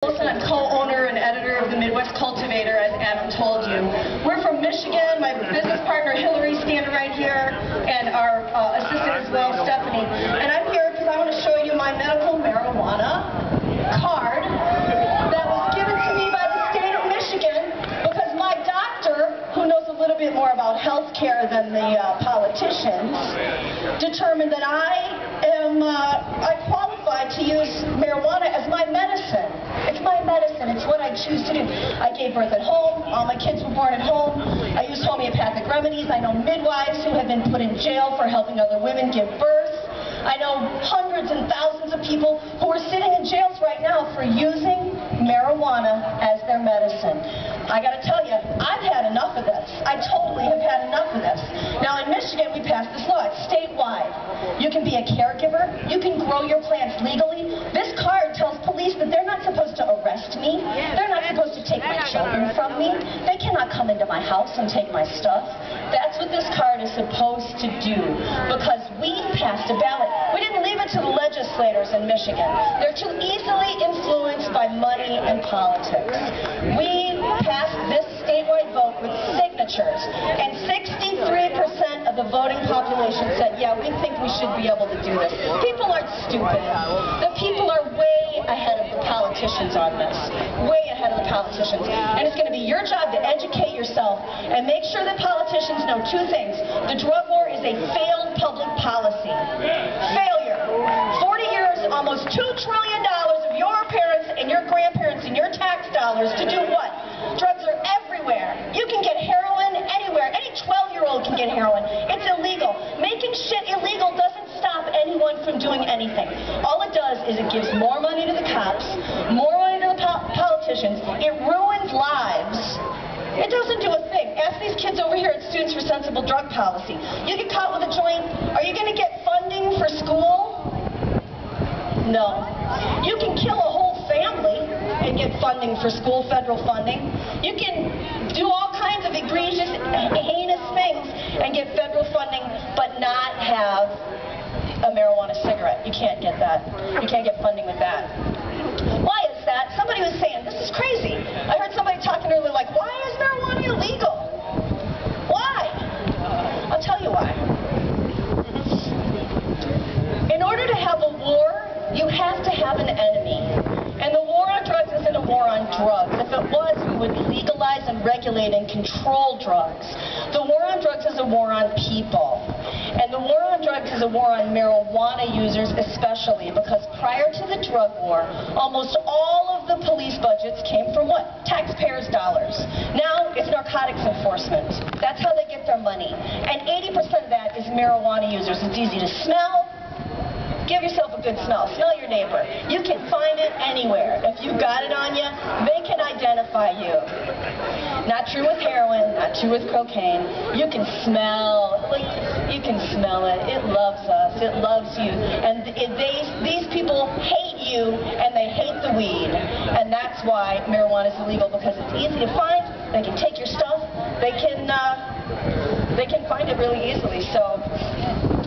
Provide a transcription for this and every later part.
Gholson. I'm co-owner and editor of the Midwest Cultivator, as Adam told you. We're from Michigan. My business partner Hillary standing right here, and our assistant as well, Stephanie. And I'm here because I want to show you my medical marijuana card that was given to me by the state of Michigan because my doctor, who knows a little bit more about health care than the politicians, determined that I qualified to use marijuana as my medicine. It's my medicine. It's what I choose to do. I gave birth at home. All my kids were born at home. I used homeopathic remedies. I know midwives who have been put in jail for helping other women give birth. I know hundreds and thousands of people who are sitting in jails right now for using marijuana as their medicine. I got to tell you, I've had enough of this. I totally have had enough of this. Now in Michigan, we passed this law. It's statewide. You can be a caregiver. You can grow your plants legally. This card tells police that they're not supposed to arrest me. They're not supposed to take my children from me. They cannot come into my house and take my stuff. That's what this card is supposed to do, because we passed a ballot. We didn't leave it to the legislators in Michigan. They're too easily influenced by money and politics. We passed this statewide vote with signatures, and 63% of the voting population said, yeah, we think we should be able to do this. People aren't stupid. The people are way ahead of the politicians on this. Way ahead of the politicians. And it's going to be your job to educate yourself and make sure that politicians know two things. The drug war is a failed public policy. Failure. 40 years, almost $2 trillion of your parents and your grandparents and your tax dollars to do what? Drugs are everywhere. You can get heroin anywhere. Any 12-year-old can get heroin. It's illegal. Making shit illegal doesn't stop anyone from doing anything. All it does is it gives more money to the cops, more money to the politicians. It ruins lives. It doesn't do a thing. Ask these kids over here at Students for Sensible Drug Policy. You get caught with a joint, are you going to get funding for school? No. You can kill a whole family and get funding for school, federal funding. You can do all kinds of egregious, heinous things and get federal funding, but not have a marijuana cigarette. You can't get that. You can't get funding with that. Why is that? Somebody was saying, this is crazy. I heard somebody talking earlier like, why is marijuana illegal? Why? I'll tell you why. In order to have a war, you have to have an enemy. And the war on drugs isn't a war on drugs. If it was, we would legalize and regulate and control drugs. The war on drugs is a war on people. And the war on drugs is a war on marijuana users especially, because prior to the drug war, almost all of the police budgets came from what? Taxpayers' dollars. Now it's narcotics enforcement. That's how they get their money. And 80% of that is marijuana users. It's easy to smell. Give yourself a good smell. Smell your neighbor. You can find it anywhere. If you got it on you, they can identify you. Not true with heroin, not true with cocaine. You can smell, you can smell it. It loves us. It loves you. And these people hate you, and they hate the weed. And that's why marijuana is illegal, because it's easy to find. They can take your stuff. They can find it really easily. So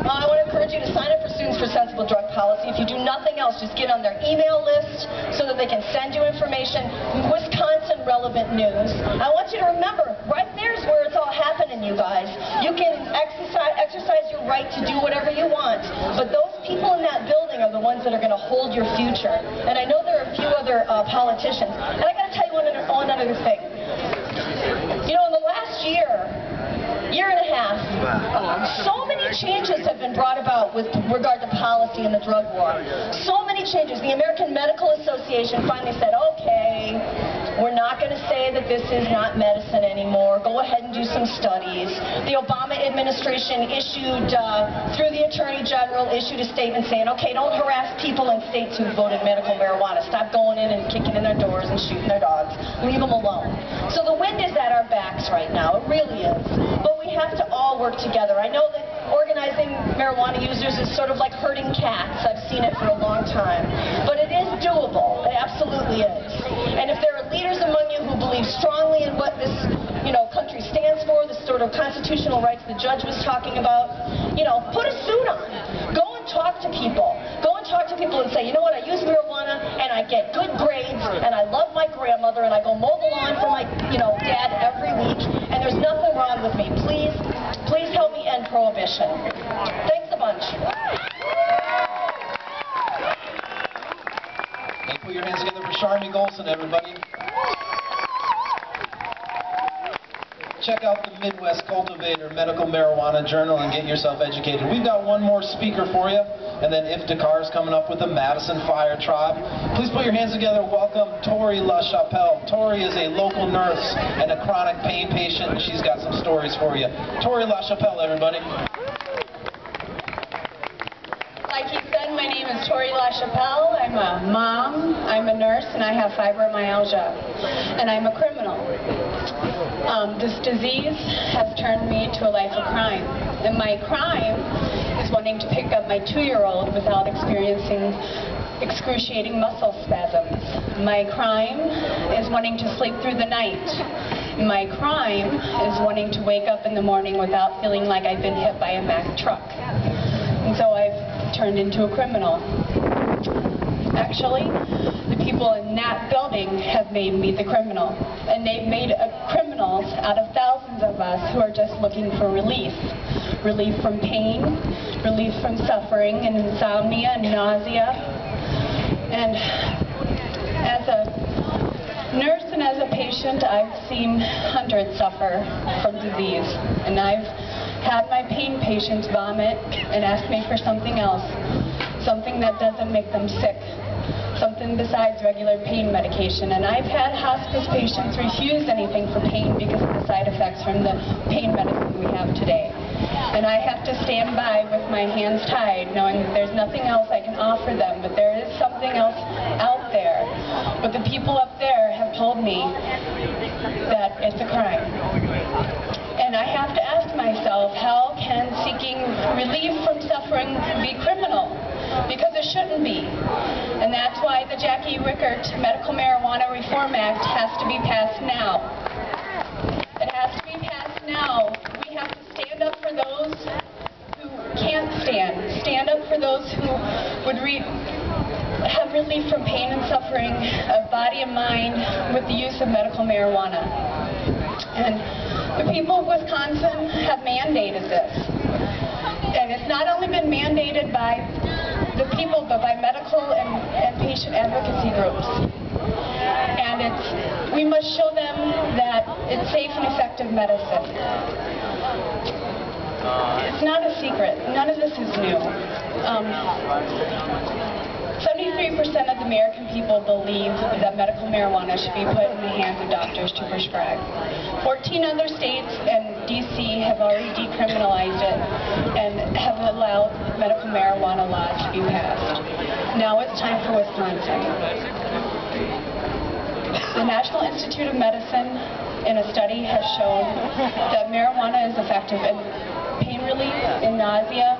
I want to encourage you to sign up for Students for Sensible Drug Policy. If you do nothing else, just get on their email list so that they can send you information, Wisconsin relevant news. I want you to remember, right there is where it's all happening, you guys. You can exercise your right to do whatever you want, but those people in that building are the ones that are going to hold your future. And I know there are a few other politicians. And I got to tell you one other thing. You know, in the last year and a half, so many changes have been brought about with regard to policy in the drug war. So many changes. The American Medical Association finally said, okay, we're not going to say that this is not medicine anymore. Go ahead and do some studies. The Obama administration issued, through the Attorney General, issued a statement saying, okay, don't harass people in states who voted medical marijuana. Stop going in and kicking in their doors and shooting their dogs. Leave them alone. So the wind is at our backs right now. It really is. But we have to all work together. I know that organizing marijuana users is sort of like herding cats. I've seen it for a long time. But it is doable. It absolutely is. And if there are leaders among you who believe strongly in what this, country stands for, the sort of constitutional rights the judge was talking about, put a suit on. Go and talk to people. Go and talk to people and say, you know what, I use marijuana. and I get good grades, and I love my grandmother, and I go mow the lawn for my, dad every week, and there's nothing wrong with me. Please help me end prohibition. Thanks a bunch. Hey, put your hands together for Charmie Gholson, everybody. Check out the Midwest Cultivator Medical Marijuana Journal and get yourself educated. We've got one more speaker for you, and then Iftikhar's coming up with the Madison Fire Tribe. Please put your hands together. Welcome Tori LaChapelle. Tori is a local nurse and a chronic pain patient, and she's got some stories for you. Tori LaChapelle, everybody. Like he said, my name is Tori LaChapelle. I'm a mom, I'm a nurse, and I have fibromyalgia. And I'm a criminal. This disease has turned me to a life of crime. And my crime is wanting to pick up my 2-year-old without experiencing excruciating muscle spasms. My crime is wanting to sleep through the night. My crime is wanting to wake up in the morning without feeling like I've been hit by a Mack truck. And so I've turned into a criminal. Actually, the people in that building have made me the criminal. And they've made criminals out of thousands of us who are just looking for relief. Relief from pain, relief from suffering and insomnia and nausea. And as a nurse and as a patient, I've seen hundreds suffer from disease. And I've had my pain patients vomit and ask me for something else. Something that doesn't make them sick. Something besides regular pain medication. And I've had hospice patients refuse anything for pain because of the side effects from the pain medicine we have today. And I have to stand by with my hands tied, knowing that there's nothing else I can offer them, but there is something else out there. But the people up there have told me that it's a crime. And I have to ask myself, how can seeking relief from suffering be criminal? Because it shouldn't be. And that's why the Jackie Rickert Medical Marijuana Reform Act has to be passed now. It has to be passed now. We have to stand up for those who can't stand. Stand up for those who would have relief from pain and suffering of body and mind with the use of medical marijuana. And the people of Wisconsin have mandated this. And it's not only been mandated by the people, but by medical and patient advocacy groups. And we must show them that it's safe and effective medicine. It's not a secret. None of this is new. 73% of the American people believe that medical marijuana should be put in the hands of doctors to prescribe. 14 other states and D.C. have already decriminalized it and have allowed medical marijuana laws to be passed. Now it's time for Wisconsin. The National Institute of Medicine, in a study, has shown that marijuana is effective in pain relief, in nausea,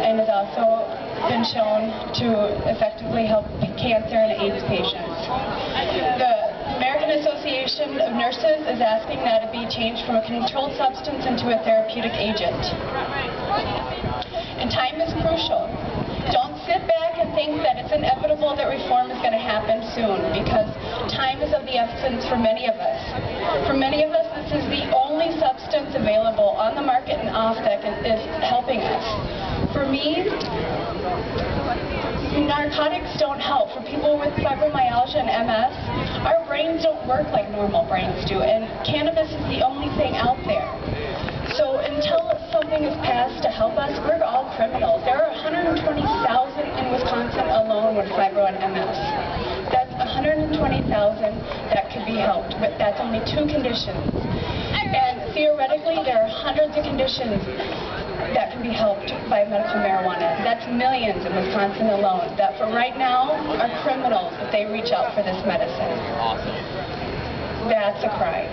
and has also been shown to effectively help cancer and AIDS patients. The American Association of Nurses is asking that it be changed from a controlled substance into a therapeutic agent. And time is crucial. Don't sit back and think that it's inevitable that reform is going to happen soon, because time is of the essence for many of us. For many of us, this is the only substance available on the market and off that is helping us. For me, narcotics don't help. For people with fibromyalgia and MS, our brains don't work like normal brains do, and cannabis is the only thing out there. So until something is passed to help us, we're all criminals. There are 120,000 in Wisconsin alone with fibro and MS. That's 120,000 that could be helped, but that's only 2 conditions. And theoretically, there are hundreds of conditions that can be helped by medical marijuana. That's millions in Wisconsin alone that for right now are criminals if they reach out for this medicine. Awesome. That's a crime.